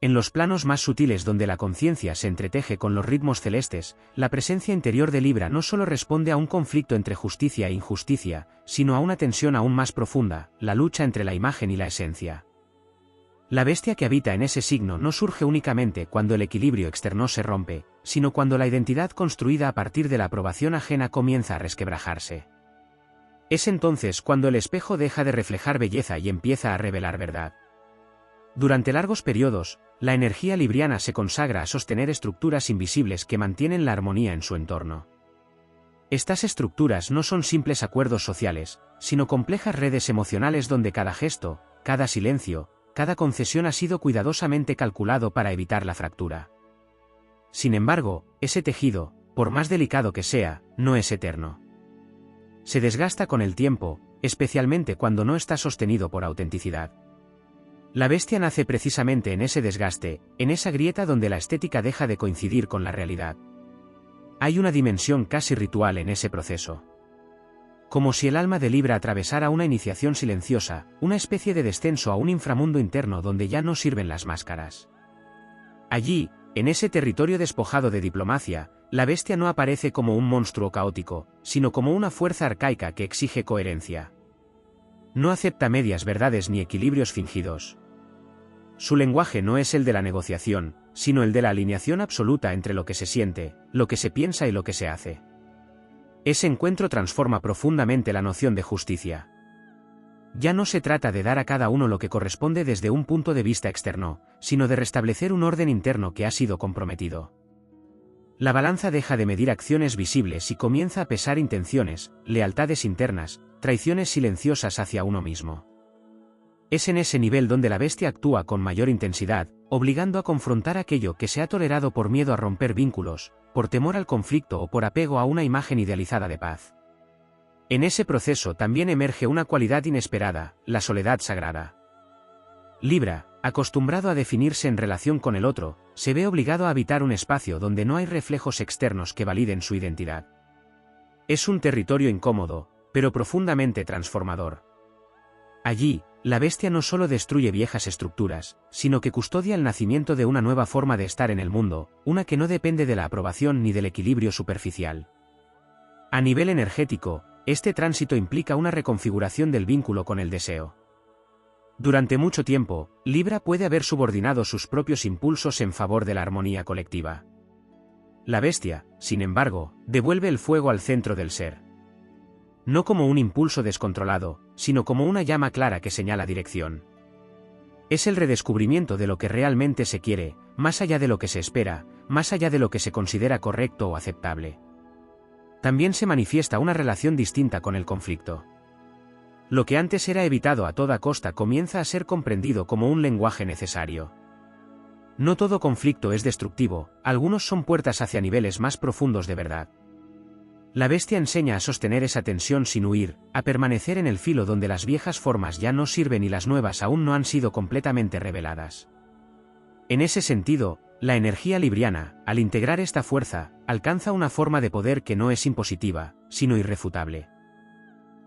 En los planos más sutiles donde la conciencia se entreteje con los ritmos celestes, la presencia interior de Libra no solo responde a un conflicto entre justicia e injusticia, sino a una tensión aún más profunda, la lucha entre la imagen y la esencia. La bestia que habita en ese signo no surge únicamente cuando el equilibrio externo se rompe, sino cuando la identidad construida a partir de la aprobación ajena comienza a resquebrajarse. Es entonces cuando el espejo deja de reflejar belleza y empieza a revelar verdad. Durante largos periodos, la energía libriana se consagra a sostener estructuras invisibles que mantienen la armonía en su entorno. Estas estructuras no son simples acuerdos sociales, sino complejas redes emocionales donde cada gesto, cada silencio, cada concesión ha sido cuidadosamente calculado para evitar la fractura. Sin embargo, ese tejido, por más delicado que sea, no es eterno. Se desgasta con el tiempo, especialmente cuando no está sostenido por autenticidad. La bestia nace precisamente en ese desgaste, en esa grieta donde la estética deja de coincidir con la realidad. Hay una dimensión casi ritual en ese proceso. Como si el alma de Libra atravesara una iniciación silenciosa, una especie de descenso a un inframundo interno donde ya no sirven las máscaras. Allí, en ese territorio despojado de diplomacia, la bestia no aparece como un monstruo caótico, sino como una fuerza arcaica que exige coherencia. No acepta medias verdades ni equilibrios fingidos. Su lenguaje no es el de la negociación, sino el de la alineación absoluta entre lo que se siente, lo que se piensa y lo que se hace. Ese encuentro transforma profundamente la noción de justicia. Ya no se trata de dar a cada uno lo que corresponde desde un punto de vista externo, sino de restablecer un orden interno que ha sido comprometido. La balanza deja de medir acciones visibles y comienza a pesar intenciones, lealtades internas, traiciones silenciosas hacia uno mismo. Es en ese nivel donde la bestia actúa con mayor intensidad, obligando a confrontar aquello que se ha tolerado por miedo a romper vínculos, por temor al conflicto o por apego a una imagen idealizada de paz. En ese proceso también emerge una cualidad inesperada, la soledad sagrada. Libra, acostumbrado a definirse en relación con el otro, se ve obligado a habitar un espacio donde no hay reflejos externos que validen su identidad. Es un territorio incómodo, pero profundamente transformador. Allí, la bestia no solo destruye viejas estructuras, sino que custodia el nacimiento de una nueva forma de estar en el mundo, una que no depende de la aprobación ni del equilibrio superficial. A nivel energético, este tránsito implica una reconfiguración del vínculo con el deseo. Durante mucho tiempo, Libra puede haber subordinado sus propios impulsos en favor de la armonía colectiva. La bestia, sin embargo, devuelve el fuego al centro del ser. No como un impulso descontrolado, sino como una llama clara que señala dirección. Es el redescubrimiento de lo que realmente se quiere, más allá de lo que se espera, más allá de lo que se considera correcto o aceptable. También se manifiesta una relación distinta con el conflicto. Lo que antes era evitado a toda costa comienza a ser comprendido como un lenguaje necesario. No todo conflicto es destructivo, algunos son puertas hacia niveles más profundos de verdad. La bestia enseña a sostener esa tensión sin huir, a permanecer en el filo donde las viejas formas ya no sirven y las nuevas aún no han sido completamente reveladas. En ese sentido, la energía libriana, al integrar esta fuerza, alcanza una forma de poder que no es impositiva, sino irrefutable.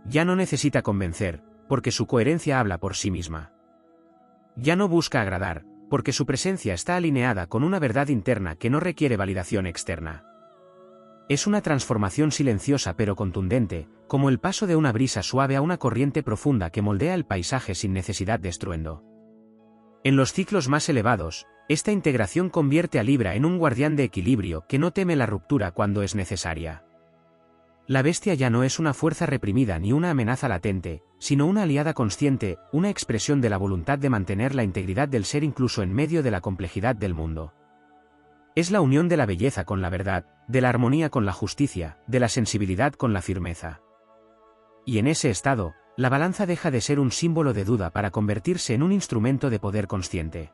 Ya no necesita convencer, porque su coherencia habla por sí misma. Ya no busca agradar, porque su presencia está alineada con una verdad interna que no requiere validación externa. Es una transformación silenciosa pero contundente, como el paso de una brisa suave a una corriente profunda que moldea el paisaje sin necesidad de estruendo. En los ciclos más elevados, esta integración convierte a Libra en un guardián de equilibrio que no teme la ruptura cuando es necesaria. La bestia ya no es una fuerza reprimida ni una amenaza latente, sino una aliada consciente, una expresión de la voluntad de mantener la integridad del ser incluso en medio de la complejidad del mundo. Es la unión de la belleza con la verdad, de la armonía con la justicia, de la sensibilidad con la firmeza. Y en ese estado, la balanza deja de ser un símbolo de duda para convertirse en un instrumento de poder consciente.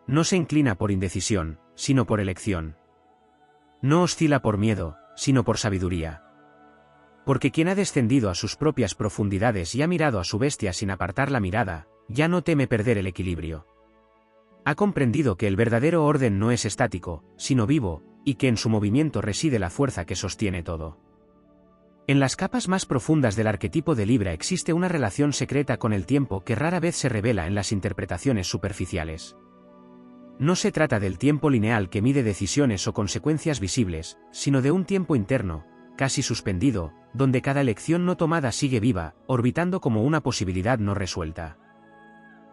No se inclina por indecisión, sino por elección. No oscila por miedo, sino por sabiduría. Porque quien ha descendido a sus propias profundidades y ha mirado a su bestia sin apartar la mirada, ya no teme perder el equilibrio. Ha comprendido que el verdadero orden no es estático, sino vivo, y que en su movimiento reside la fuerza que sostiene todo. En las capas más profundas del arquetipo de Libra existe una relación secreta con el tiempo que rara vez se revela en las interpretaciones superficiales. No se trata del tiempo lineal que mide decisiones o consecuencias visibles, sino de un tiempo interno, casi suspendido, donde cada elección no tomada sigue viva, orbitando como una posibilidad no resuelta.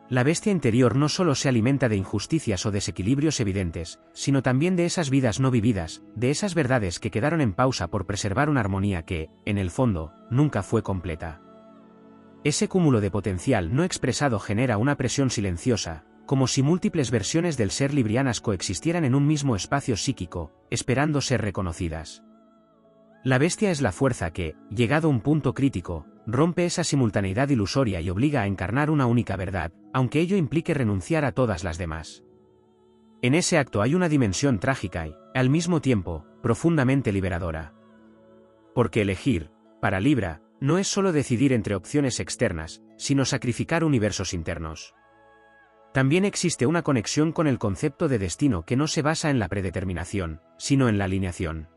La bestia interior no solo se alimenta de injusticias o desequilibrios evidentes, sino también de esas vidas no vividas, de esas verdades que quedaron en pausa por preservar una armonía que, en el fondo, nunca fue completa. Ese cúmulo de potencial no expresado genera una presión silenciosa, como si múltiples versiones del ser librianas coexistieran en un mismo espacio psíquico, esperando ser reconocidas. La bestia es la fuerza que, llegado a un punto crítico, rompe esa simultaneidad ilusoria y obliga a encarnar una única verdad, aunque ello implique renunciar a todas las demás. En ese acto hay una dimensión trágica y, al mismo tiempo, profundamente liberadora. Porque elegir, para Libra, no es solo decidir entre opciones externas, sino sacrificar universos internos. También existe una conexión con el concepto de destino que no se basa en la predeterminación, sino en la alineación.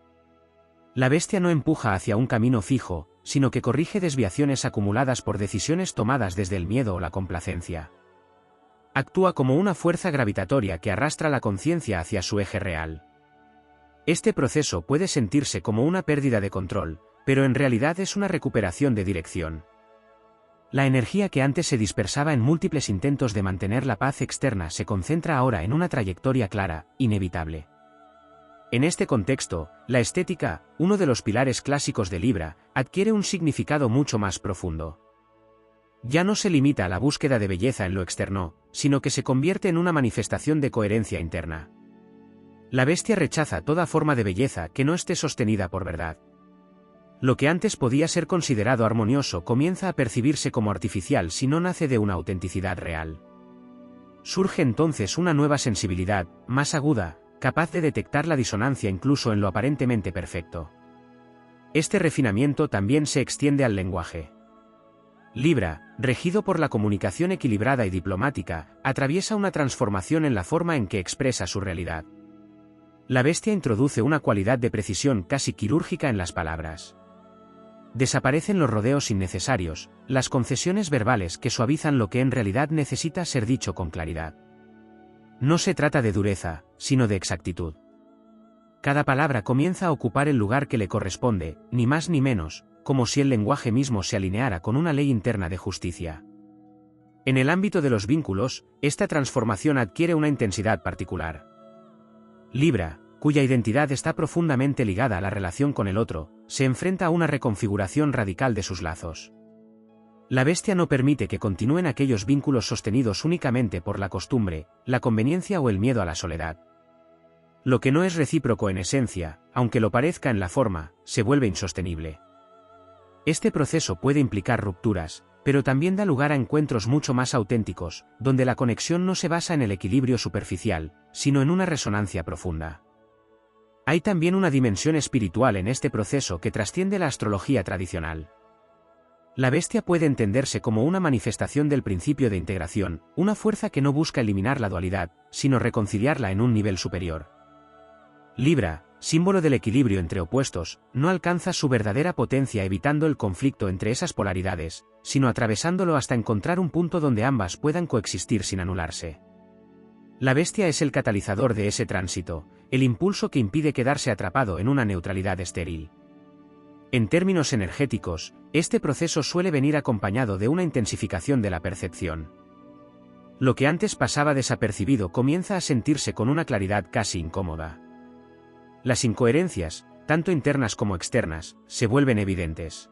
La bestia no empuja hacia un camino fijo, sino que corrige desviaciones acumuladas por decisiones tomadas desde el miedo o la complacencia. Actúa como una fuerza gravitatoria que arrastra la conciencia hacia su eje real. Este proceso puede sentirse como una pérdida de control, pero en realidad es una recuperación de dirección. La energía que antes se dispersaba en múltiples intentos de mantener la paz externa se concentra ahora en una trayectoria clara, inevitable. En este contexto, la estética, uno de los pilares clásicos de Libra, adquiere un significado mucho más profundo. Ya no se limita a la búsqueda de belleza en lo externo, sino que se convierte en una manifestación de coherencia interna. La bestia rechaza toda forma de belleza que no esté sostenida por verdad. Lo que antes podía ser considerado armonioso comienza a percibirse como artificial si no nace de una autenticidad real. Surge entonces una nueva sensibilidad, más aguda, capaz de detectar la disonancia incluso en lo aparentemente perfecto. Este refinamiento también se extiende al lenguaje. Libra, regido por la comunicación equilibrada y diplomática, atraviesa una transformación en la forma en que expresa su realidad. La bestia introduce una cualidad de precisión casi quirúrgica en las palabras. Desaparecen los rodeos innecesarios, las concesiones verbales que suavizan lo que en realidad necesita ser dicho con claridad. No se trata de dureza, sino de exactitud. Cada palabra comienza a ocupar el lugar que le corresponde, ni más ni menos, como si el lenguaje mismo se alineara con una ley interna de justicia. En el ámbito de los vínculos, esta transformación adquiere una intensidad particular. Libra, cuya identidad está profundamente ligada a la relación con el otro, se enfrenta a una reconfiguración radical de sus lazos. La bestia no permite que continúen aquellos vínculos sostenidos únicamente por la costumbre, la conveniencia o el miedo a la soledad. Lo que no es recíproco en esencia, aunque lo parezca en la forma, se vuelve insostenible. Este proceso puede implicar rupturas, pero también da lugar a encuentros mucho más auténticos, donde la conexión no se basa en el equilibrio superficial, sino en una resonancia profunda. Hay también una dimensión espiritual en este proceso que trasciende la astrología tradicional. La bestia puede entenderse como una manifestación del principio de integración, una fuerza que no busca eliminar la dualidad, sino reconciliarla en un nivel superior. Libra, símbolo del equilibrio entre opuestos, no alcanza su verdadera potencia evitando el conflicto entre esas polaridades, sino atravesándolo hasta encontrar un punto donde ambas puedan coexistir sin anularse. La bestia es el catalizador de ese tránsito, el impulso que impide quedarse atrapado en una neutralidad estéril. En términos energéticos, este proceso suele venir acompañado de una intensificación de la percepción. Lo que antes pasaba desapercibido comienza a sentirse con una claridad casi incómoda. Las incoherencias, tanto internas como externas, se vuelven evidentes.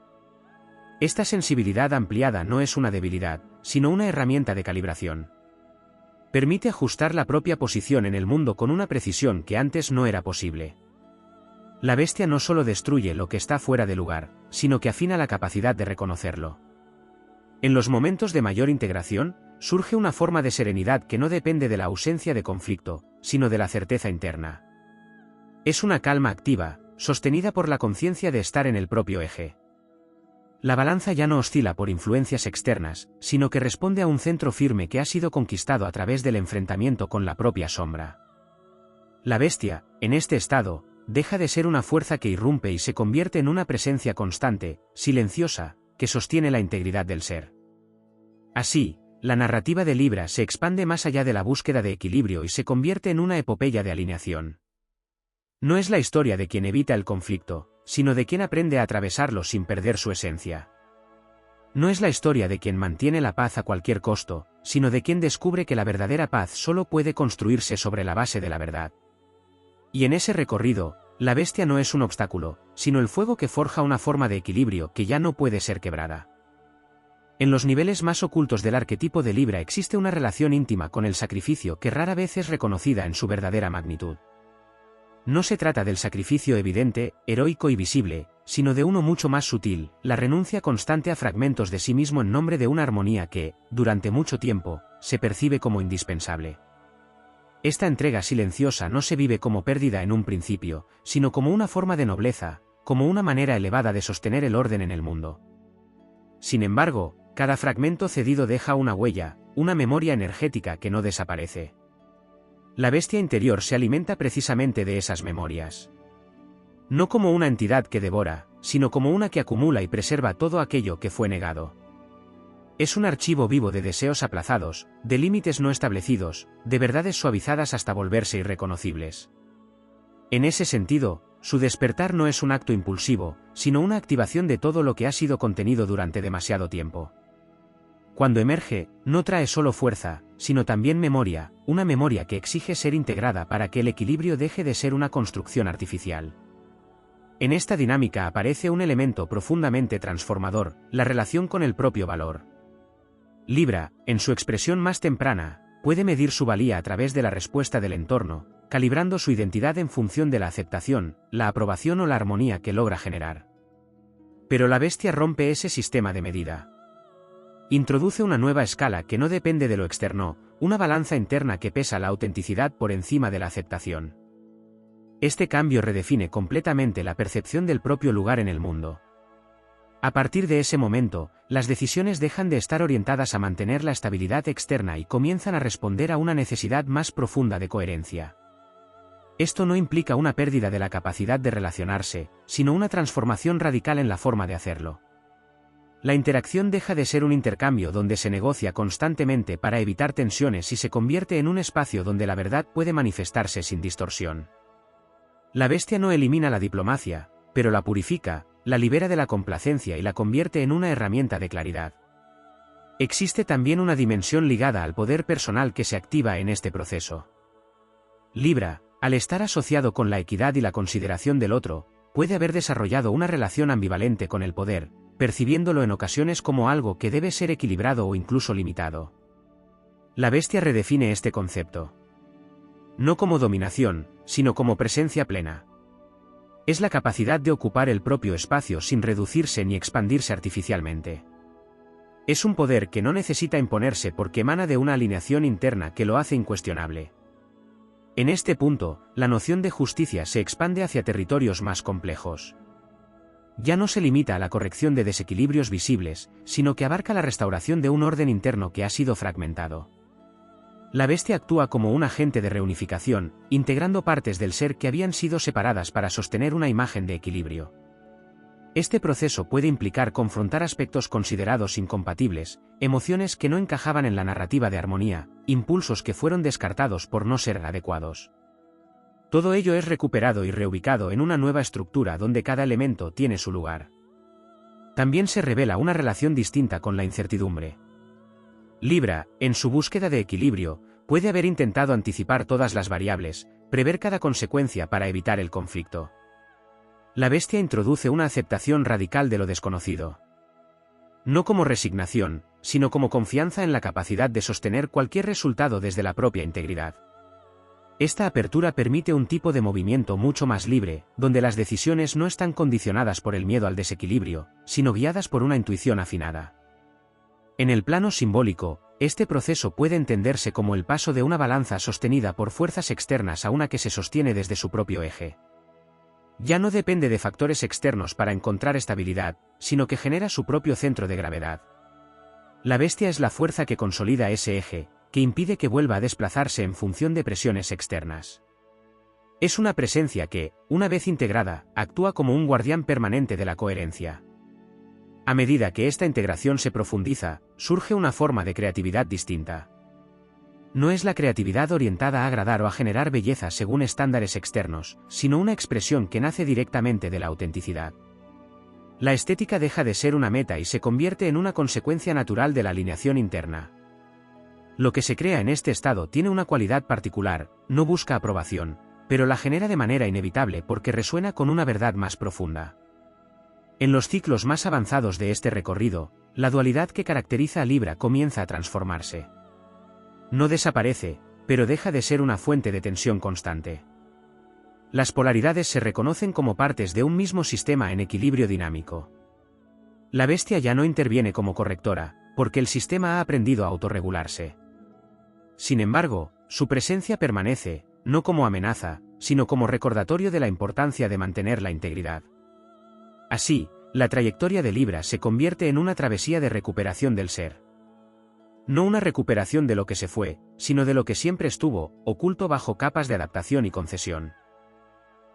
Esta sensibilidad ampliada no es una debilidad, sino una herramienta de calibración. Permite ajustar la propia posición en el mundo con una precisión que antes no era posible. La bestia no solo destruye lo que está fuera de lugar, sino que afina la capacidad de reconocerlo. En los momentos de mayor integración, surge una forma de serenidad que no depende de la ausencia de conflicto, sino de la certeza interna. Es una calma activa, sostenida por la conciencia de estar en el propio eje. La balanza ya no oscila por influencias externas, sino que responde a un centro firme que ha sido conquistado a través del enfrentamiento con la propia sombra. La bestia, en este estado, deja de ser una fuerza que irrumpe y se convierte en una presencia constante, silenciosa, que sostiene la integridad del ser. Así, la narrativa de Libra se expande más allá de la búsqueda de equilibrio y se convierte en una epopeya de alineación. No es la historia de quien evita el conflicto, sino de quien aprende a atravesarlo sin perder su esencia. No es la historia de quien mantiene la paz a cualquier costo, sino de quien descubre que la verdadera paz solo puede construirse sobre la base de la verdad. Y en ese recorrido, la bestia no es un obstáculo, sino el fuego que forja una forma de equilibrio que ya no puede ser quebrada. En los niveles más ocultos del arquetipo de Libra existe una relación íntima con el sacrificio que rara vez es reconocida en su verdadera magnitud. No se trata del sacrificio evidente, heroico y visible, sino de uno mucho más sutil, la renuncia constante a fragmentos de sí mismo en nombre de una armonía que, durante mucho tiempo, se percibe como indispensable. Esta entrega silenciosa no se vive como pérdida en un principio, sino como una forma de nobleza, como una manera elevada de sostener el orden en el mundo. Sin embargo, cada fragmento cedido deja una huella, una memoria energética que no desaparece. La bestia interior se alimenta precisamente de esas memorias. No como una entidad que devora, sino como una que acumula y preserva todo aquello que fue negado. Es un archivo vivo de deseos aplazados, de límites no establecidos, de verdades suavizadas hasta volverse irreconocibles. En ese sentido, su despertar no es un acto impulsivo, sino una activación de todo lo que ha sido contenido durante demasiado tiempo. Cuando emerge, no trae solo fuerza, sino también memoria, una memoria que exige ser integrada para que el equilibrio deje de ser una construcción artificial. En esta dinámica aparece un elemento profundamente transformador, la relación con el propio valor. Libra, en su expresión más temprana, puede medir su valía a través de la respuesta del entorno, calibrando su identidad en función de la aceptación, la aprobación o la armonía que logra generar. Pero la bestia rompe ese sistema de medida. Introduce una nueva escala que no depende de lo externo, una balanza interna que pesa la autenticidad por encima de la aceptación. Este cambio redefine completamente la percepción del propio lugar en el mundo. A partir de ese momento, las decisiones dejan de estar orientadas a mantener la estabilidad externa y comienzan a responder a una necesidad más profunda de coherencia. Esto no implica una pérdida de la capacidad de relacionarse, sino una transformación radical en la forma de hacerlo. La interacción deja de ser un intercambio donde se negocia constantemente para evitar tensiones y se convierte en un espacio donde la verdad puede manifestarse sin distorsión. La bestia no elimina la diplomacia, pero la purifica, la libera de la complacencia y la convierte en una herramienta de claridad. Existe también una dimensión ligada al poder personal que se activa en este proceso. Libra, al estar asociado con la equidad y la consideración del otro, puede haber desarrollado una relación ambivalente con el poder, percibiéndolo en ocasiones como algo que debe ser equilibrado o incluso limitado. La bestia redefine este concepto. No como dominación, sino como presencia plena. Es la capacidad de ocupar el propio espacio sin reducirse ni expandirse artificialmente. Es un poder que no necesita imponerse porque emana de una alineación interna que lo hace incuestionable. En este punto, la noción de justicia se expande hacia territorios más complejos. Ya no se limita a la corrección de desequilibrios visibles, sino que abarca la restauración de un orden interno que ha sido fragmentado. La bestia actúa como un agente de reunificación, integrando partes del ser que habían sido separadas para sostener una imagen de equilibrio. Este proceso puede implicar confrontar aspectos considerados incompatibles, emociones que no encajaban en la narrativa de armonía, impulsos que fueron descartados por no ser adecuados. Todo ello es recuperado y reubicado en una nueva estructura donde cada elemento tiene su lugar. También se revela una relación distinta con la incertidumbre. Libra, en su búsqueda de equilibrio, puede haber intentado anticipar todas las variables, prever cada consecuencia para evitar el conflicto. La bestia introduce una aceptación radical de lo desconocido. No como resignación, sino como confianza en la capacidad de sostener cualquier resultado desde la propia integridad. Esta apertura permite un tipo de movimiento mucho más libre, donde las decisiones no están condicionadas por el miedo al desequilibrio, sino guiadas por una intuición afinada. En el plano simbólico, este proceso puede entenderse como el paso de una balanza sostenida por fuerzas externas a una que se sostiene desde su propio eje. Ya no depende de factores externos para encontrar estabilidad, sino que genera su propio centro de gravedad. La bestia es la fuerza que consolida ese eje, que impide que vuelva a desplazarse en función de presiones externas. Es una presencia que, una vez integrada, actúa como un guardián permanente de la coherencia. A medida que esta integración se profundiza, surge una forma de creatividad distinta. No es la creatividad orientada a agradar o a generar belleza según estándares externos, sino una expresión que nace directamente de la autenticidad. La estética deja de ser una meta y se convierte en una consecuencia natural de la alineación interna. Lo que se crea en este estado tiene una cualidad particular, no busca aprobación, pero la genera de manera inevitable porque resuena con una verdad más profunda. En los ciclos más avanzados de este recorrido, la dualidad que caracteriza a Libra comienza a transformarse. No desaparece, pero deja de ser una fuente de tensión constante. Las polaridades se reconocen como partes de un mismo sistema en equilibrio dinámico. La bestia ya no interviene como correctora, porque el sistema ha aprendido a autorregularse. Sin embargo, su presencia permanece, no como amenaza, sino como recordatorio de la importancia de mantener la integridad. Así, la trayectoria de Libra se convierte en una travesía de recuperación del ser. No una recuperación de lo que se fue, sino de lo que siempre estuvo, oculto bajo capas de adaptación y concesión.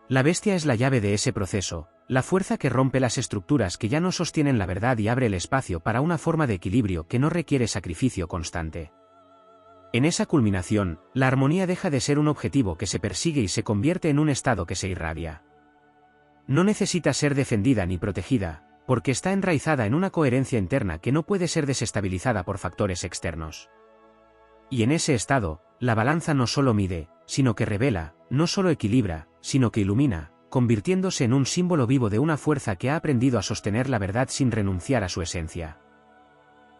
La bestia es la llave de ese proceso, la fuerza que rompe las estructuras que ya no sostienen la verdad y abre el espacio para una forma de equilibrio que no requiere sacrificio constante. En esa culminación, la armonía deja de ser un objetivo que se persigue y se convierte en un estado que se irradia. No necesita ser defendida ni protegida, porque está enraizada en una coherencia interna que no puede ser desestabilizada por factores externos. Y en ese estado, la balanza no solo mide, sino que revela, no solo equilibra, sino que ilumina, convirtiéndose en un símbolo vivo de una fuerza que ha aprendido a sostener la verdad sin renunciar a su esencia.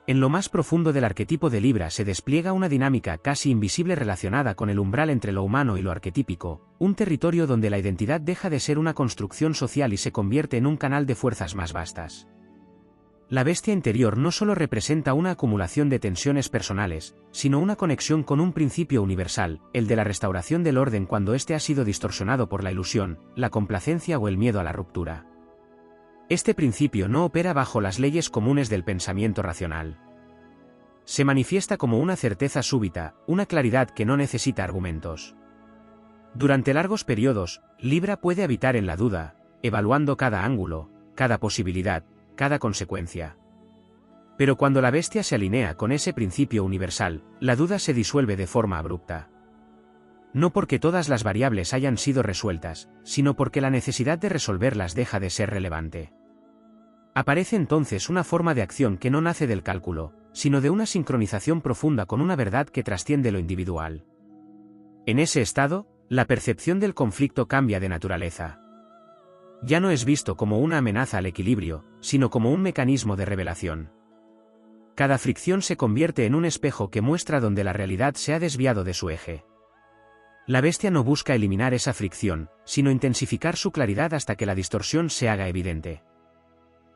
En lo más profundo del arquetipo de Libra se despliega una dinámica casi invisible relacionada con el umbral entre lo humano y lo arquetípico, un territorio donde la identidad deja de ser una construcción social y se convierte en un canal de fuerzas más vastas. La bestia interior no solo representa una acumulación de tensiones personales, sino una conexión con un principio universal, el de la restauración del orden cuando éste ha sido distorsionado por la ilusión, la complacencia o el miedo a la ruptura. Este principio no opera bajo las leyes comunes del pensamiento racional. Se manifiesta como una certeza súbita, una claridad que no necesita argumentos. Durante largos periodos, Libra puede habitar en la duda, evaluando cada ángulo, cada posibilidad, cada consecuencia. Pero cuando la bestia se alinea con ese principio universal, la duda se disuelve de forma abrupta. No porque todas las variables hayan sido resueltas, sino porque la necesidad de resolverlas deja de ser relevante. Aparece entonces una forma de acción que no nace del cálculo, sino de una sincronización profunda con una verdad que trasciende lo individual. En ese estado, la percepción del conflicto cambia de naturaleza. Ya no es visto como una amenaza al equilibrio, sino como un mecanismo de revelación. Cada fricción se convierte en un espejo que muestra donde la realidad se ha desviado de su eje. La bestia no busca eliminar esa fricción, sino intensificar su claridad hasta que la distorsión se haga evidente.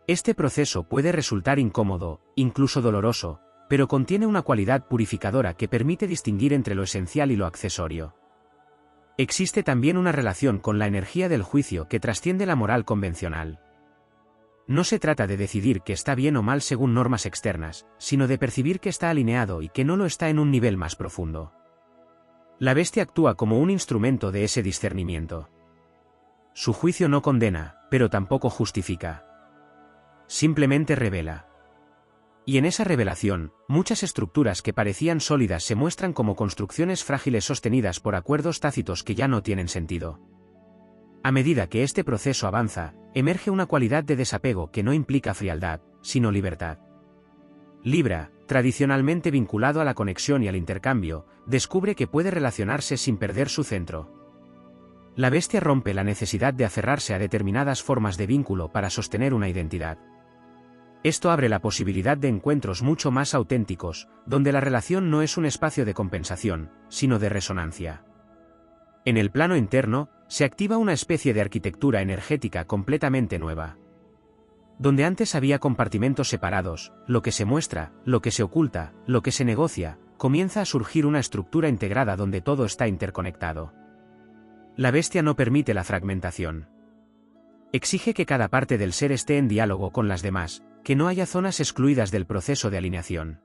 Este proceso puede resultar incómodo, incluso doloroso, pero contiene una cualidad purificadora que permite distinguir entre lo esencial y lo accesorio. Existe también una relación con la energía del juicio que trasciende la moral convencional. No se trata de decidir que está bien o mal según normas externas, sino de percibir que está alineado y que no lo está en un nivel más profundo. La bestia actúa como un instrumento de ese discernimiento. Su juicio no condena, pero tampoco justifica. Simplemente revela. Y en esa revelación, muchas estructuras que parecían sólidas se muestran como construcciones frágiles sostenidas por acuerdos tácitos que ya no tienen sentido. A medida que este proceso avanza, emerge una cualidad de desapego que no implica frialdad, sino libertad. Libra, tradicionalmente vinculado a la conexión y al intercambio, descubre que puede relacionarse sin perder su centro. La bestia rompe la necesidad de aferrarse a determinadas formas de vínculo para sostener una identidad. Esto abre la posibilidad de encuentros mucho más auténticos, donde la relación no es un espacio de compensación, sino de resonancia. En el plano interno, se activa una especie de arquitectura energética completamente nueva. Donde antes había compartimentos separados, lo que se muestra, lo que se oculta, lo que se negocia, comienza a surgir una estructura integrada donde todo está interconectado. La bestia no permite la fragmentación. Exige que cada parte del ser esté en diálogo con las demás, que no haya zonas excluidas del proceso de alineación.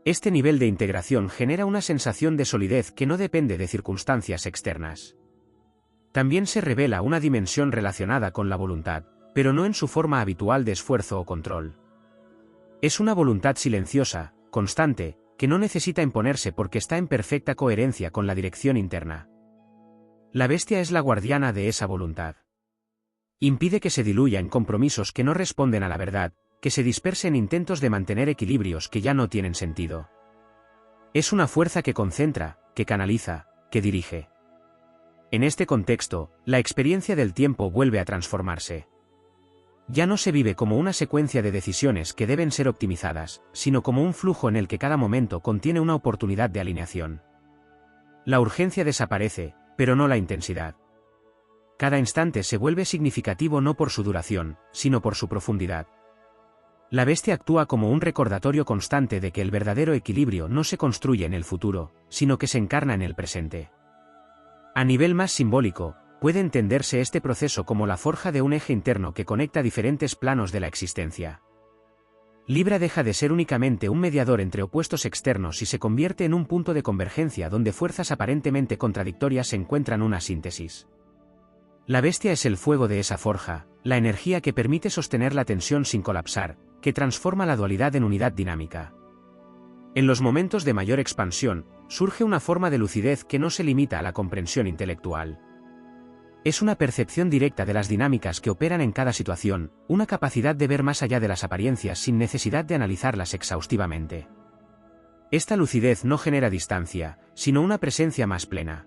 Este nivel de integración genera una sensación de solidez que no depende de circunstancias externas. También se revela una dimensión relacionada con la voluntad, pero no en su forma habitual de esfuerzo o control. Es una voluntad silenciosa, constante, que no necesita imponerse porque está en perfecta coherencia con la dirección interna. La bestia es la guardiana de esa voluntad. Impide que se diluya en compromisos que no responden a la verdad, que se disperse en intentos de mantener equilibrios que ya no tienen sentido. Es una fuerza que concentra, que canaliza, que dirige. En este contexto, la experiencia del tiempo vuelve a transformarse. Ya no se vive como una secuencia de decisiones que deben ser optimizadas, sino como un flujo en el que cada momento contiene una oportunidad de alineación. La urgencia desaparece, pero no la intensidad. Cada instante se vuelve significativo no por su duración, sino por su profundidad. La bestia actúa como un recordatorio constante de que el verdadero equilibrio no se construye en el futuro, sino que se encarna en el presente. A nivel más simbólico, puede entenderse este proceso como la forja de un eje interno que conecta diferentes planos de la existencia. Libra deja de ser únicamente un mediador entre opuestos externos y se convierte en un punto de convergencia donde fuerzas aparentemente contradictorias encuentran una síntesis. La bestia es el fuego de esa forja, la energía que permite sostener la tensión sin colapsar, que transforma la dualidad en unidad dinámica. En los momentos de mayor expansión, surge una forma de lucidez que no se limita a la comprensión intelectual. Es una percepción directa de las dinámicas que operan en cada situación, una capacidad de ver más allá de las apariencias sin necesidad de analizarlas exhaustivamente. Esta lucidez no genera distancia, sino una presencia más plena.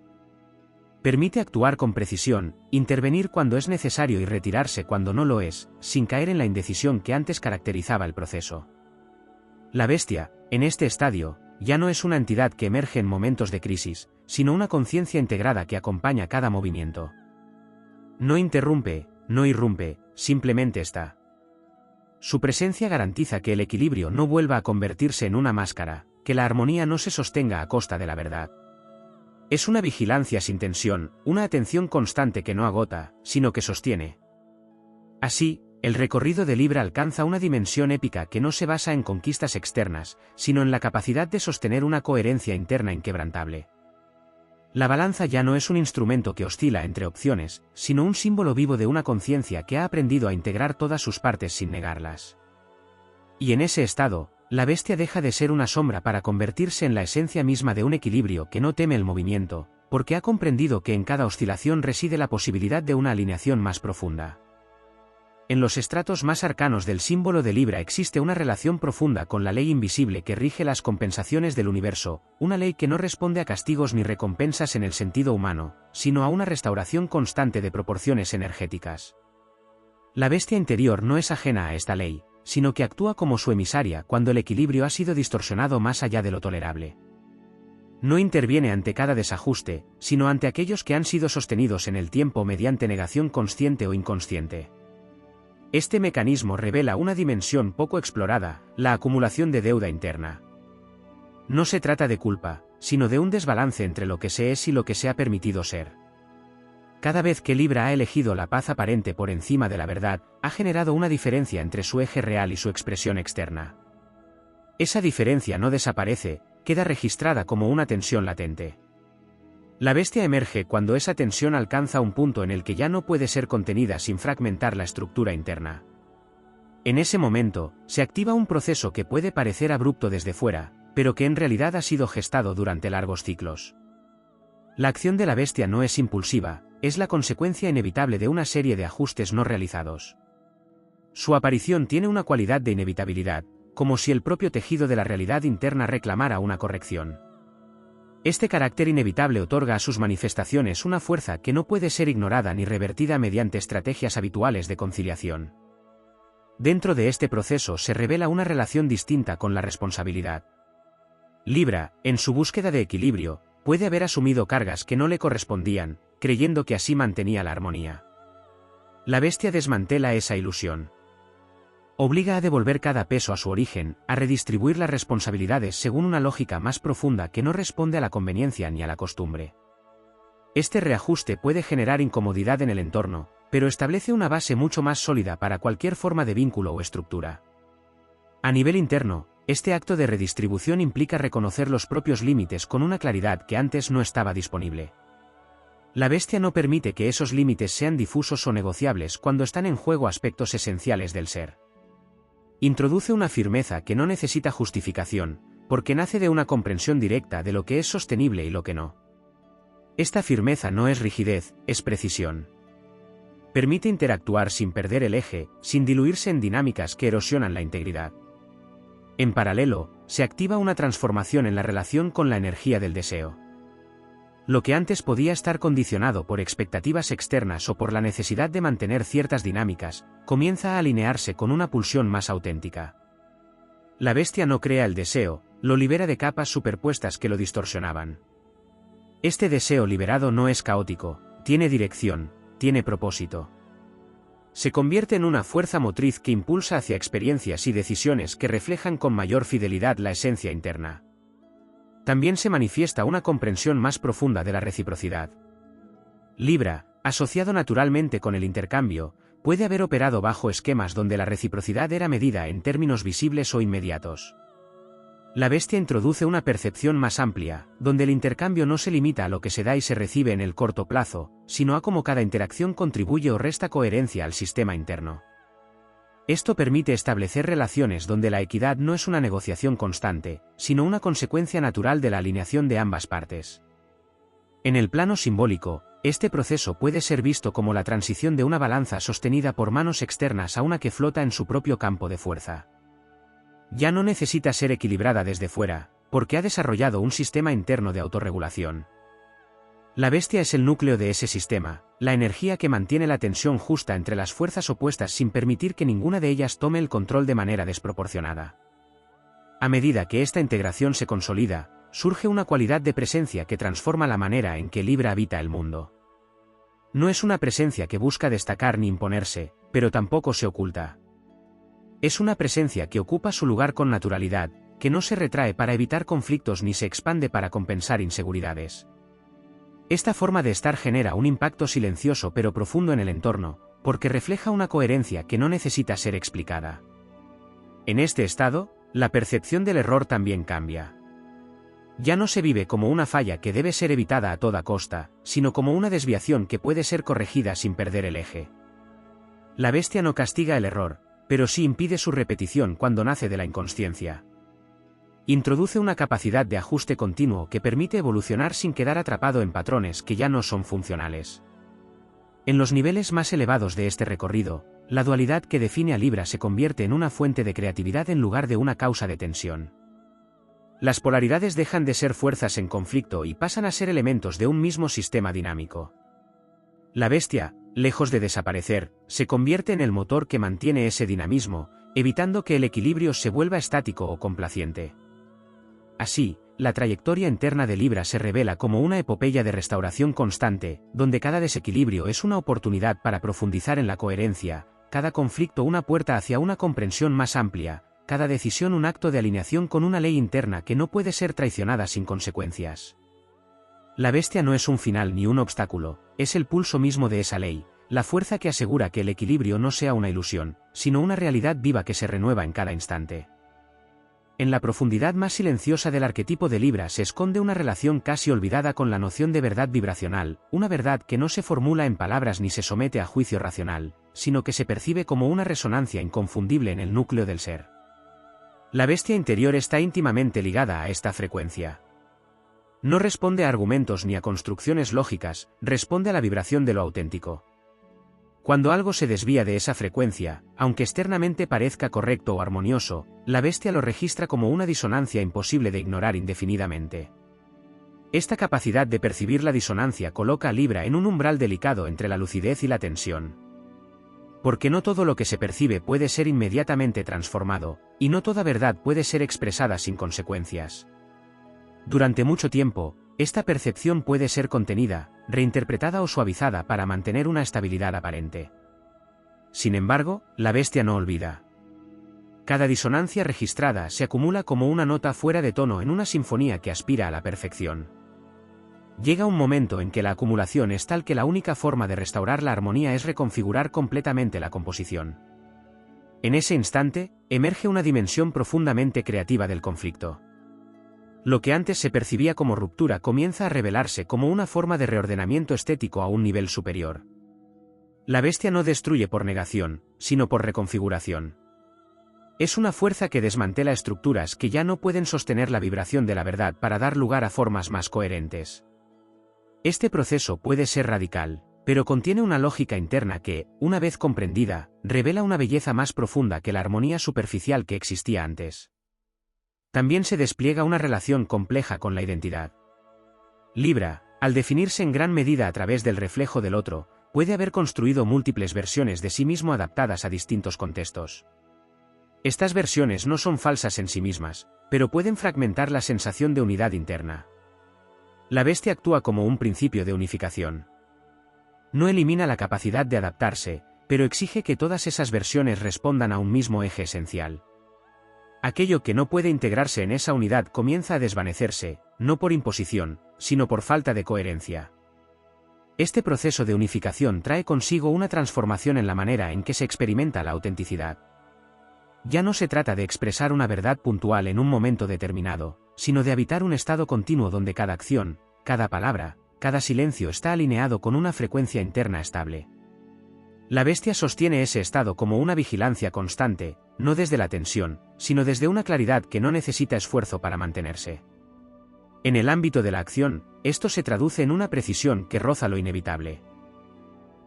Permite actuar con precisión, intervenir cuando es necesario y retirarse cuando no lo es, sin caer en la indecisión que antes caracterizaba el proceso. La bestia, en este estadio, ya no es una entidad que emerge en momentos de crisis, sino una conciencia integrada que acompaña cada movimiento. No interrumpe, no irrumpe, simplemente está. Su presencia garantiza que el equilibrio no vuelva a convertirse en una máscara, que la armonía no se sostenga a costa de la verdad. Es una vigilancia sin tensión, una atención constante que no agota, sino que sostiene. Así, el recorrido de Libra alcanza una dimensión épica que no se basa en conquistas externas, sino en la capacidad de sostener una coherencia interna inquebrantable. La balanza ya no es un instrumento que oscila entre opciones, sino un símbolo vivo de una conciencia que ha aprendido a integrar todas sus partes sin negarlas. Y en ese estado, la bestia deja de ser una sombra para convertirse en la esencia misma de un equilibrio que no teme el movimiento, porque ha comprendido que en cada oscilación reside la posibilidad de una alineación más profunda. En los estratos más arcanos del símbolo de Libra existe una relación profunda con la ley invisible que rige las compensaciones del universo, una ley que no responde a castigos ni recompensas en el sentido humano, sino a una restauración constante de proporciones energéticas. La bestia interior no es ajena a esta ley, sino que actúa como su emisaria cuando el equilibrio ha sido distorsionado más allá de lo tolerable. No interviene ante cada desajuste, sino ante aquellos que han sido sostenidos en el tiempo mediante negación consciente o inconsciente. Este mecanismo revela una dimensión poco explorada, la acumulación de deuda interna. No se trata de culpa, sino de un desbalance entre lo que se es y lo que se ha permitido ser. Cada vez que Libra ha elegido la paz aparente por encima de la verdad, ha generado una diferencia entre su eje real y su expresión externa. Esa diferencia no desaparece, queda registrada como una tensión latente. La bestia emerge cuando esa tensión alcanza un punto en el que ya no puede ser contenida sin fragmentar la estructura interna. En ese momento, se activa un proceso que puede parecer abrupto desde fuera, pero que en realidad ha sido gestado durante largos ciclos. La acción de la bestia no es impulsiva, es la consecuencia inevitable de una serie de ajustes no realizados. Su aparición tiene una cualidad de inevitabilidad, como si el propio tejido de la realidad interna reclamara una corrección. Este carácter inevitable otorga a sus manifestaciones una fuerza que no puede ser ignorada ni revertida mediante estrategias habituales de conciliación. Dentro de este proceso se revela una relación distinta con la responsabilidad. Libra, en su búsqueda de equilibrio, puede haber asumido cargas que no le correspondían, creyendo que así mantenía la armonía. La bestia desmantela esa ilusión. Obliga a devolver cada peso a su origen, a redistribuir las responsabilidades según una lógica más profunda que no responde a la conveniencia ni a la costumbre. Este reajuste puede generar incomodidad en el entorno, pero establece una base mucho más sólida para cualquier forma de vínculo o estructura. A nivel interno, este acto de redistribución implica reconocer los propios límites con una claridad que antes no estaba disponible. La bestia no permite que esos límites sean difusos o negociables cuando están en juego aspectos esenciales del ser. Introduce una firmeza que no necesita justificación, porque nace de una comprensión directa de lo que es sostenible y lo que no. Esta firmeza no es rigidez, es precisión. Permite interactuar sin perder el eje, sin diluirse en dinámicas que erosionan la integridad. En paralelo, se activa una transformación en la relación con la energía del deseo. Lo que antes podía estar condicionado por expectativas externas o por la necesidad de mantener ciertas dinámicas, comienza a alinearse con una pulsión más auténtica. La bestia no crea el deseo, lo libera de capas superpuestas que lo distorsionaban. Este deseo liberado no es caótico, tiene dirección, tiene propósito. Se convierte en una fuerza motriz que impulsa hacia experiencias y decisiones que reflejan con mayor fidelidad la esencia interna. También se manifiesta una comprensión más profunda de la reciprocidad. Libra, asociado naturalmente con el intercambio, puede haber operado bajo esquemas donde la reciprocidad era medida en términos visibles o inmediatos. La bestia introduce una percepción más amplia, donde el intercambio no se limita a lo que se da y se recibe en el corto plazo, sino a cómo cada interacción contribuye o resta coherencia al sistema interno. Esto permite establecer relaciones donde la equidad no es una negociación constante, sino una consecuencia natural de la alineación de ambas partes. En el plano simbólico, este proceso puede ser visto como la transición de una balanza sostenida por manos externas a una que flota en su propio campo de fuerza. Ya no necesita ser equilibrada desde fuera, porque ha desarrollado un sistema interno de autorregulación. La bestia es el núcleo de ese sistema, la energía que mantiene la tensión justa entre las fuerzas opuestas sin permitir que ninguna de ellas tome el control de manera desproporcionada. A medida que esta integración se consolida, surge una cualidad de presencia que transforma la manera en que Libra habita el mundo. No es una presencia que busca destacar ni imponerse, pero tampoco se oculta. Es una presencia que ocupa su lugar con naturalidad, que no se retrae para evitar conflictos ni se expande para compensar inseguridades. Esta forma de estar genera un impacto silencioso pero profundo en el entorno, porque refleja una coherencia que no necesita ser explicada. En este estado, la percepción del error también cambia. Ya no se vive como una falla que debe ser evitada a toda costa, sino como una desviación que puede ser corregida sin perder el eje. La bestia no castiga el error, pero sí impide su repetición cuando nace de la inconsciencia. Introduce una capacidad de ajuste continuo que permite evolucionar sin quedar atrapado en patrones que ya no son funcionales. En los niveles más elevados de este recorrido, la dualidad que define a Libra se convierte en una fuente de creatividad en lugar de una causa de tensión. Las polaridades dejan de ser fuerzas en conflicto y pasan a ser elementos de un mismo sistema dinámico. La bestia, lejos de desaparecer, se convierte en el motor que mantiene ese dinamismo, evitando que el equilibrio se vuelva estático o complaciente. Así, la trayectoria interna de Libra se revela como una epopeya de restauración constante, donde cada desequilibrio es una oportunidad para profundizar en la coherencia, cada conflicto una puerta hacia una comprensión más amplia, cada decisión un acto de alineación con una ley interna que no puede ser traicionada sin consecuencias. La bestia no es un final ni un obstáculo, es el pulso mismo de esa ley, la fuerza que asegura que el equilibrio no sea una ilusión, sino una realidad viva que se renueva en cada instante. En la profundidad más silenciosa del arquetipo de Libra se esconde una relación casi olvidada con la noción de verdad vibracional, una verdad que no se formula en palabras ni se somete a juicio racional, sino que se percibe como una resonancia inconfundible en el núcleo del ser. La bestia interior está íntimamente ligada a esta frecuencia. No responde a argumentos ni a construcciones lógicas, responde a la vibración de lo auténtico. Cuando algo se desvía de esa frecuencia, aunque externamente parezca correcto o armonioso, la bestia lo registra como una disonancia imposible de ignorar indefinidamente. Esta capacidad de percibir la disonancia coloca a Libra en un umbral delicado entre la lucidez y la tensión. Porque no todo lo que se percibe puede ser inmediatamente transformado, y no toda verdad puede ser expresada sin consecuencias. Durante mucho tiempo, esta percepción puede ser contenida, reinterpretada o suavizada para mantener una estabilidad aparente. Sin embargo, la bestia no olvida. Cada disonancia registrada se acumula como una nota fuera de tono en una sinfonía que aspira a la perfección. Llega un momento en que la acumulación es tal que la única forma de restaurar la armonía es reconfigurar completamente la composición. En ese instante, emerge una dimensión profundamente creativa del conflicto. Lo que antes se percibía como ruptura comienza a revelarse como una forma de reordenamiento estético a un nivel superior. La bestia no destruye por negación, sino por reconfiguración. Es una fuerza que desmantela estructuras que ya no pueden sostener la vibración de la verdad para dar lugar a formas más coherentes. Este proceso puede ser radical, pero contiene una lógica interna que, una vez comprendida, revela una belleza más profunda que la armonía superficial que existía antes. También se despliega una relación compleja con la identidad. Libra, al definirse en gran medida a través del reflejo del otro, puede haber construido múltiples versiones de sí mismo adaptadas a distintos contextos. Estas versiones no son falsas en sí mismas, pero pueden fragmentar la sensación de unidad interna. La bestia actúa como un principio de unificación. No elimina la capacidad de adaptarse, pero exige que todas esas versiones respondan a un mismo eje esencial. Aquello que no puede integrarse en esa unidad comienza a desvanecerse, no por imposición, sino por falta de coherencia. Este proceso de unificación trae consigo una transformación en la manera en que se experimenta la autenticidad. Ya no se trata de expresar una verdad puntual en un momento determinado, sino de habitar un estado continuo donde cada acción, cada palabra, cada silencio está alineado con una frecuencia interna estable. La bestia sostiene ese estado como una vigilancia constante, no desde la tensión, sino desde una claridad que no necesita esfuerzo para mantenerse. En el ámbito de la acción, esto se traduce en una precisión que roza lo inevitable.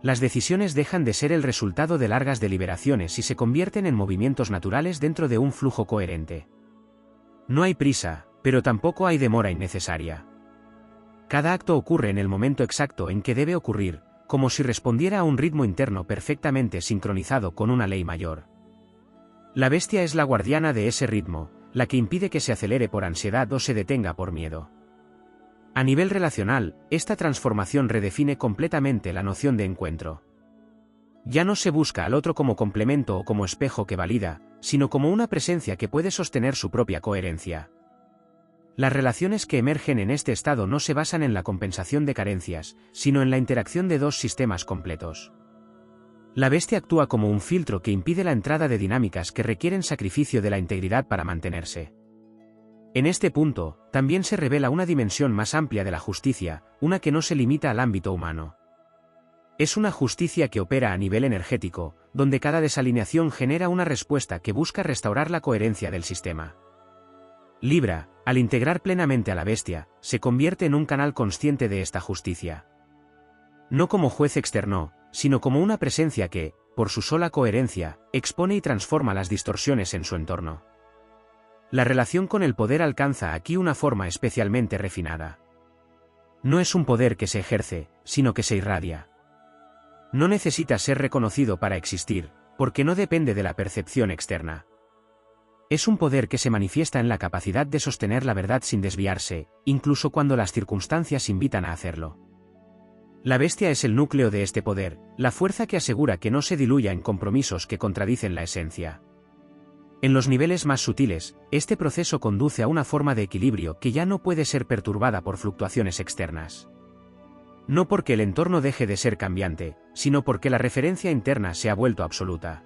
Las decisiones dejan de ser el resultado de largas deliberaciones y se convierten en movimientos naturales dentro de un flujo coherente. No hay prisa, pero tampoco hay demora innecesaria. Cada acto ocurre en el momento exacto en que debe ocurrir, como si respondiera a un ritmo interno perfectamente sincronizado con una ley mayor. La bestia es la guardiana de ese ritmo, la que impide que se acelere por ansiedad o se detenga por miedo. A nivel relacional, esta transformación redefine completamente la noción de encuentro. Ya no se busca al otro como complemento o como espejo que valida, sino como una presencia que puede sostener su propia coherencia. Las relaciones que emergen en este estado no se basan en la compensación de carencias, sino en la interacción de dos sistemas completos. La bestia actúa como un filtro que impide la entrada de dinámicas que requieren sacrificio de la integridad para mantenerse. En este punto, también se revela una dimensión más amplia de la justicia, una que no se limita al ámbito humano. Es una justicia que opera a nivel energético, donde cada desalineación genera una respuesta que busca restaurar la coherencia del sistema. Libra, al integrar plenamente a la bestia, se convierte en un canal consciente de esta justicia. No como juez externo, sino como una presencia que, por su sola coherencia, expone y transforma las distorsiones en su entorno. La relación con el poder alcanza aquí una forma especialmente refinada. No es un poder que se ejerce, sino que se irradia. No necesita ser reconocido para existir, porque no depende de la percepción externa. Es un poder que se manifiesta en la capacidad de sostener la verdad sin desviarse, incluso cuando las circunstancias invitan a hacerlo. La bestia es el núcleo de este poder, la fuerza que asegura que no se diluya en compromisos que contradicen la esencia. En los niveles más sutiles, este proceso conduce a una forma de equilibrio que ya no puede ser perturbada por fluctuaciones externas. No porque el entorno deje de ser cambiante, sino porque la referencia interna se ha vuelto absoluta.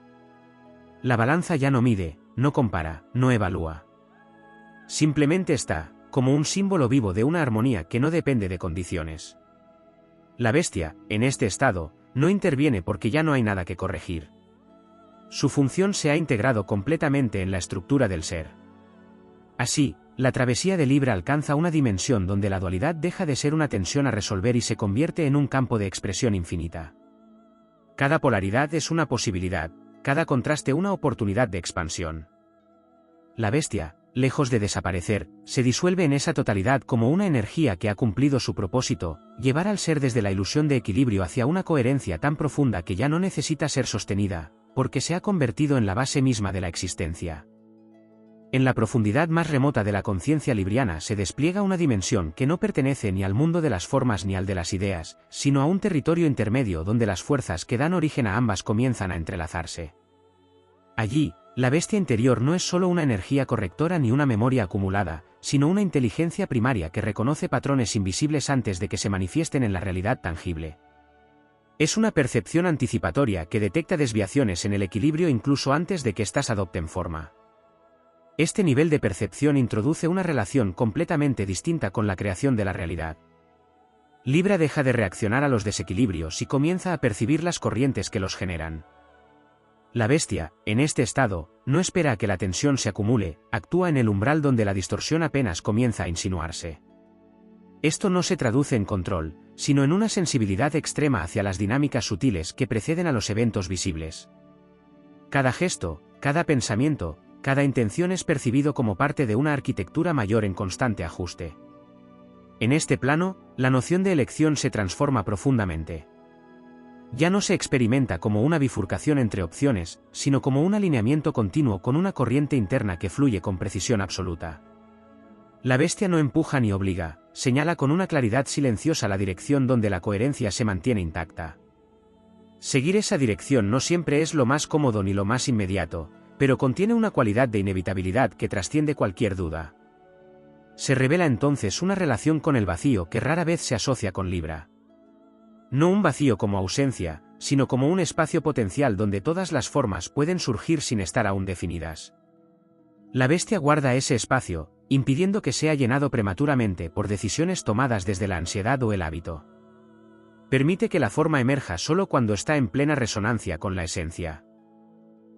La balanza ya no mide, no compara, no evalúa. Simplemente está, como un símbolo vivo de una armonía que no depende de condiciones. La bestia, en este estado, no interviene porque ya no hay nada que corregir. Su función se ha integrado completamente en la estructura del ser. Así, la travesía de Libra alcanza una dimensión donde la dualidad deja de ser una tensión a resolver y se convierte en un campo de expresión infinita. Cada polaridad es una posibilidad, cada contraste una oportunidad de expansión. La bestia, lejos de desaparecer, se disuelve en esa totalidad como una energía que ha cumplido su propósito, llevar al ser desde la ilusión de equilibrio hacia una coherencia tan profunda que ya no necesita ser sostenida, porque se ha convertido en la base misma de la existencia. En la profundidad más remota de la conciencia libriana se despliega una dimensión que no pertenece ni al mundo de las formas ni al de las ideas, sino a un territorio intermedio donde las fuerzas que dan origen a ambas comienzan a entrelazarse. Allí, la bestia interior no es solo una energía correctora ni una memoria acumulada, sino una inteligencia primaria que reconoce patrones invisibles antes de que se manifiesten en la realidad tangible. Es una percepción anticipatoria que detecta desviaciones en el equilibrio incluso antes de que éstas adopten forma. Este nivel de percepción introduce una relación completamente distinta con la creación de la realidad. Libra deja de reaccionar a los desequilibrios y comienza a percibir las corrientes que los generan. La bestia, en este estado, no espera a que la tensión se acumule, actúa en el umbral donde la distorsión apenas comienza a insinuarse. Esto no se traduce en control, sino en una sensibilidad extrema hacia las dinámicas sutiles que preceden a los eventos visibles. Cada gesto, cada pensamiento, cada intención es percibido como parte de una arquitectura mayor en constante ajuste. En este plano, la noción de elección se transforma profundamente. Ya no se experimenta como una bifurcación entre opciones, sino como un alineamiento continuo con una corriente interna que fluye con precisión absoluta. La bestia no empuja ni obliga, señala con una claridad silenciosa la dirección donde la coherencia se mantiene intacta. Seguir esa dirección no siempre es lo más cómodo ni lo más inmediato, pero contiene una cualidad de inevitabilidad que trasciende cualquier duda. Se revela entonces una relación con el vacío que rara vez se asocia con Libra. No un vacío como ausencia, sino como un espacio potencial donde todas las formas pueden surgir sin estar aún definidas. La bestia guarda ese espacio, impidiendo que sea llenado prematuramente por decisiones tomadas desde la ansiedad o el hábito. Permite que la forma emerja solo cuando está en plena resonancia con la esencia.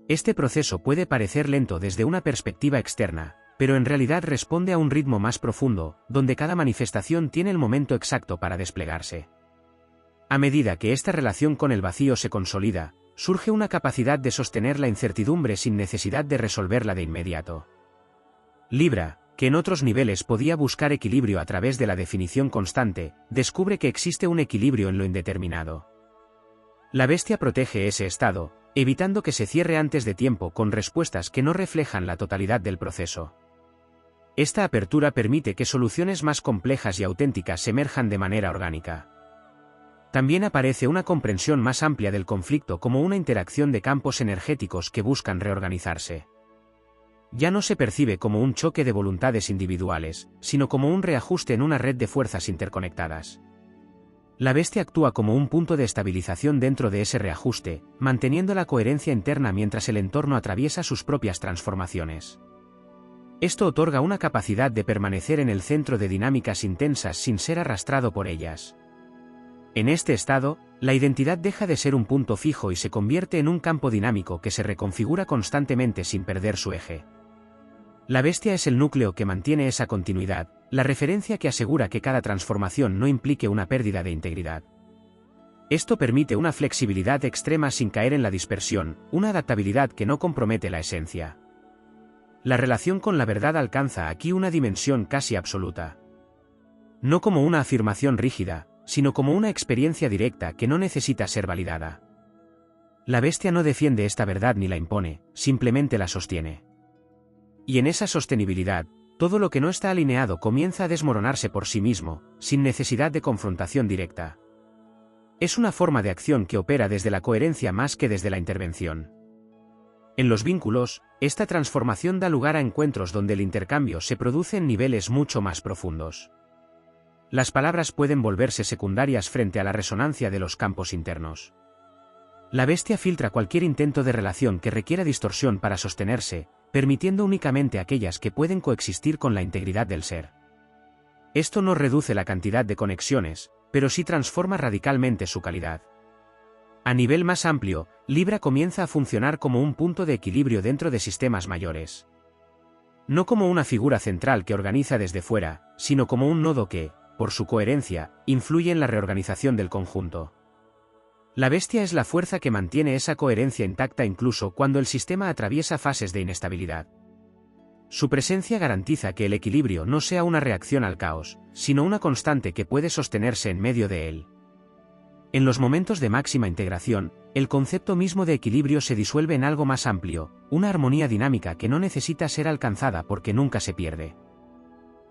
Este proceso puede parecer lento desde una perspectiva externa, pero en realidad responde a un ritmo más profundo, donde cada manifestación tiene el momento exacto para desplegarse. A medida que esta relación con el vacío se consolida, surge una capacidad de sostener la incertidumbre sin necesidad de resolverla de inmediato. Libra, que en otros niveles podía buscar equilibrio a través de la definición constante, descubre que existe un equilibrio en lo indeterminado. La bestia protege ese estado, evitando que se cierre antes de tiempo con respuestas que no reflejan la totalidad del proceso. Esta apertura permite que soluciones más complejas y auténticas emerjan de manera orgánica. También aparece una comprensión más amplia del conflicto como una interacción de campos energéticos que buscan reorganizarse. Ya no se percibe como un choque de voluntades individuales, sino como un reajuste en una red de fuerzas interconectadas. La bestia actúa como un punto de estabilización dentro de ese reajuste, manteniendo la coherencia interna mientras el entorno atraviesa sus propias transformaciones. Esto otorga una capacidad de permanecer en el centro de dinámicas intensas sin ser arrastrado por ellas. En este estado, la identidad deja de ser un punto fijo y se convierte en un campo dinámico que se reconfigura constantemente sin perder su eje. La bestia es el núcleo que mantiene esa continuidad, la referencia que asegura que cada transformación no implique una pérdida de integridad. Esto permite una flexibilidad extrema sin caer en la dispersión, una adaptabilidad que no compromete la esencia. La relación con la verdad alcanza aquí una dimensión casi absoluta. No como una afirmación rígida, sino como una experiencia directa que no necesita ser validada. La bestia no defiende esta verdad ni la impone, simplemente la sostiene. Y en esa sostenibilidad, todo lo que no está alineado comienza a desmoronarse por sí mismo, sin necesidad de confrontación directa. Es una forma de acción que opera desde la coherencia más que desde la intervención. En los vínculos, esta transformación da lugar a encuentros donde el intercambio se produce en niveles mucho más profundos. Las palabras pueden volverse secundarias frente a la resonancia de los campos internos. La bestia filtra cualquier intento de relación que requiera distorsión para sostenerse, permitiendo únicamente aquellas que pueden coexistir con la integridad del ser. Esto no reduce la cantidad de conexiones, pero sí transforma radicalmente su calidad. A nivel más amplio, Libra comienza a funcionar como un punto de equilibrio dentro de sistemas mayores. No como una figura central que organiza desde fuera, sino como un nodo que, por su coherencia, influye en la reorganización del conjunto. La bestia es la fuerza que mantiene esa coherencia intacta incluso cuando el sistema atraviesa fases de inestabilidad. Su presencia garantiza que el equilibrio no sea una reacción al caos, sino una constante que puede sostenerse en medio de él. En los momentos de máxima integración, el concepto mismo de equilibrio se disuelve en algo más amplio, una armonía dinámica que no necesita ser alcanzada porque nunca se pierde.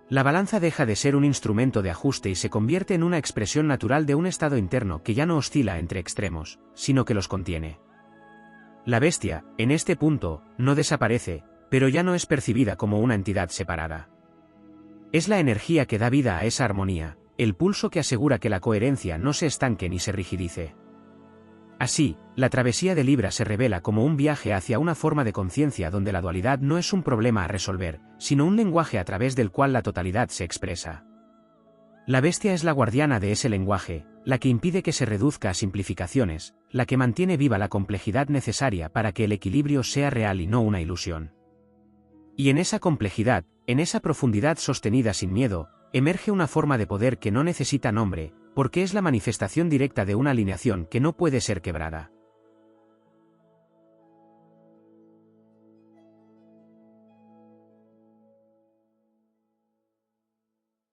La balanza deja de ser un instrumento de ajuste y se convierte en una expresión natural de un estado interno que ya no oscila entre extremos, sino que los contiene. La bestia, en este punto, no desaparece, pero ya no es percibida como una entidad separada. Es la energía que da vida a esa armonía, el pulso que asegura que la coherencia no se estanque ni se rigidice. Así, la travesía de Libra se revela como un viaje hacia una forma de conciencia donde la dualidad no es un problema a resolver, sino un lenguaje a través del cual la totalidad se expresa. La bestia es la guardiana de ese lenguaje, la que impide que se reduzca a simplificaciones, la que mantiene viva la complejidad necesaria para que el equilibrio sea real y no una ilusión. Y en esa complejidad, en esa profundidad sostenida sin miedo, emerge una forma de poder que no necesita nombre, porque es la manifestación directa de una alineación que no puede ser quebrada.